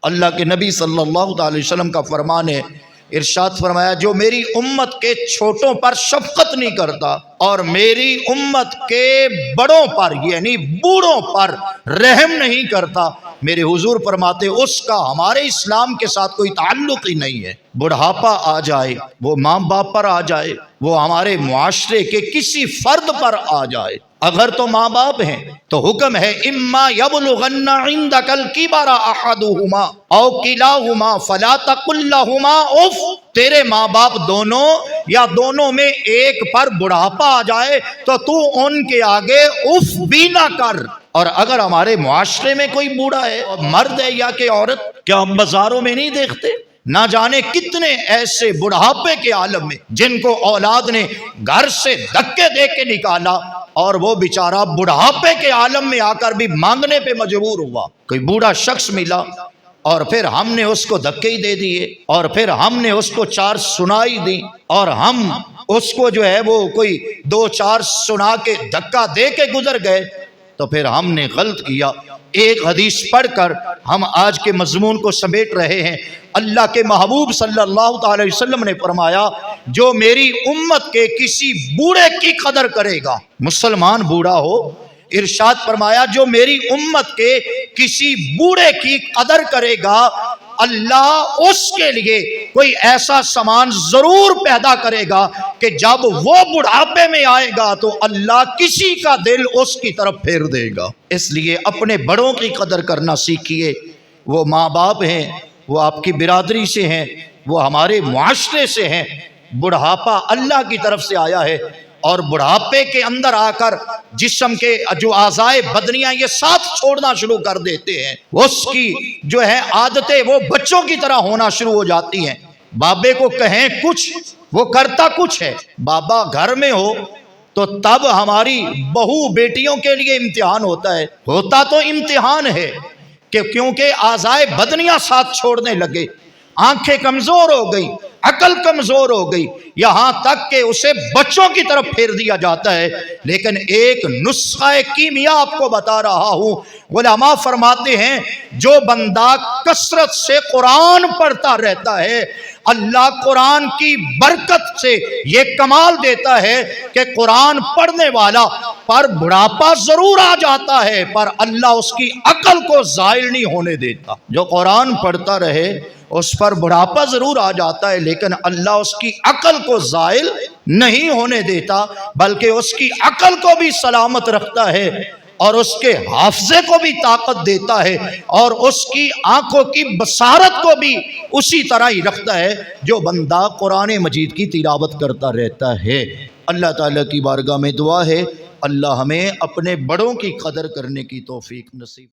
اللہ کے نبی صلی اللہ علیہ وسلم کا فرمان ہے، ارشاد فرمایا جو میری امت کے چھوٹوں پر شفقت نہیں کرتا اور میری امت کے بڑوں پر یعنی بوڑھوں پر رحم نہیں کرتا، میرے حضور فرماتے اس کا ہمارے اسلام کے ساتھ کوئی تعلق ہی نہیں ہے۔ بڑھاپا آ جائے، وہ ماں باپ پر آ جائے، وہ ہمارے معاشرے کے کسی فرد پر آ جائے، اگر تو ماں باپ ہیں تو حکم ہے اما یبلغن عندک الکبر احدہما او کلاہما فلا تقل لہما اف، تیرے ماں باپ دونوں یا دونوں میں ایک پر بڑھاپا آ جائے تو تو ان کے آگے اف بھی نہ کر۔ اور اگر ہمارے معاشرے میں کوئی بوڑھا ہے، مرد ہے یا کہ عورت، کیا ہم بازاروں میں نہیں دیکھتے؟ نہ جانے کتنے ایسے بڑھاپے کے عالم میں جن کو اولاد نے گھر سے دھکے دے کے نکالا اور وہ بیچارہ بڑھاپے کے عالم میں آ کر بھی مانگنے پہ مجبور ہوا۔ کوئی بوڑھا شخص ملا اور پھر ہم نے اس کو دھکے ہی دے دیے اور پھر ہم نے اس کو چار سنائی دی اور ہم اس کو جو ہے وہ کوئی دو چار سنا کے دھکا دے کے گزر گئے، تو پھر ہم نے غلط کیا۔ ایک حدیث پڑھ کر ہم آج کے مضمون کو سمیٹ رہے ہیں۔ اللہ کے محبوب صلی اللہ تعالی وسلم نے فرمایا جو میری امت کے کسی بوڑھے کی قدر کرے گا، مسلمان بوڑھا ہو، ارشاد فرمایا جو میری امت کے کسی بوڑھے کی قدر کرے گا، اللہ اس کے لیے کوئی ایسا سامان ضرور پیدا کرے گا کہ جب وہ بڑھاپے میں آئے گا تو اللہ کسی کا دل اس کی طرف پھیر دے گا۔ اس لیے اپنے بڑوں کی قدر کرنا سیکھیے، وہ ماں باپ ہیں، وہ آپ کی برادری سے ہیں، وہ ہمارے معاشرے سے ہیں۔ بڑھاپا اللہ کی طرف سے آیا ہے اور بڑھاپے کے اندر آ کر جسم کے جو اعضائے بدنیاں یہ ساتھ چھوڑنا شروع کر دیتے ہیں، اس کی جو ہے عادتیں وہ بچوں کی طرح ہونا شروع ہو جاتی ہیں۔ بابے کو کہیں کچھ، وہ کرتا کچھ ہے۔ بابا گھر میں ہو تو تب ہماری بہو بیٹیوں کے لیے امتحان ہوتا تو امتحان ہے کہ کیونکہ اعضائے بدنیاں ساتھ چھوڑنے لگے، آنکھیں کمزور ہو گئی، عقل کمزور ہو گئی، یہاں تک کہ اسے بچوں کی طرف پھیر دیا جاتا ہے۔ لیکن ایک نسخہ کیمیا آپ کو بتا رہا ہوں، علماء فرماتے ہیں جو بندہ کثرت سے قرآن پڑھتا رہتا ہے، اللہ قرآن کی برکت سے یہ کمال دیتا ہے کہ قرآن پڑھنے والا پر بڑھاپا ضرور آ جاتا ہے پر اللہ اس کی عقل کو زائل نہیں ہونے دیتا۔ جو قرآن پڑھتا رہے اس پر بڑھاپا ضرور آ جاتا ہے لیکن اللہ اس کی عقل کو زائل نہیں ہونے دیتا، بلکہ اس کی عقل کو بھی سلامت رکھتا ہے اور اس کے حافظے کو بھی طاقت دیتا ہے اور اس کی آنکھوں کی بصارت کو بھی اسی طرح ہی رکھتا ہے جو بندہ قرآن مجید کی تلاوت کرتا رہتا ہے۔ اللہ تعالیٰ کی بارگاہ میں دعا ہے اللہ ہمیں اپنے بڑوں کی قدر کرنے کی توفیق نصیب